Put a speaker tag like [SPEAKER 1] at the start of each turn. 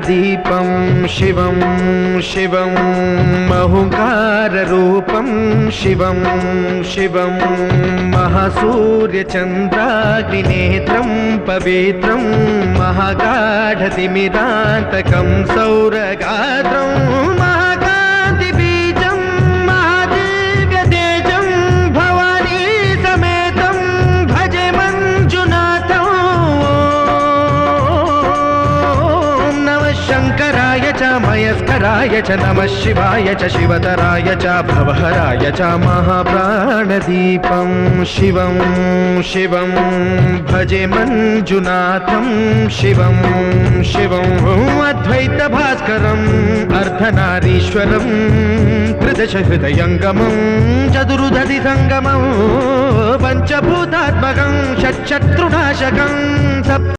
[SPEAKER 1] प्राणदीपं शिवं शिवं महुकाररूपं शिवं शिवं महासूर्यचन्द्राग्निनेत्रं पवित्रं महागाढतिमिरान्तकं सौरगात्रं महाकान्तिबीजं महादिव्यतेजं भवानी समेतं भजे मञ्जुनाथं। नमः शङ्कराय च मयस्कराय च नमः शिवाय च शिवतराय च भवहराय च महाप्राणदीपं शिवं शिवं भजे मञ्जुनाथं शिवं शिवं अद्वैतभास्करम् अर्धनारीश्वरं त्रिदशहृदयङ्गमं चतुर्दधिसङ्गमं पञ्चभूतात्मकं षट्शत्रुनाशकं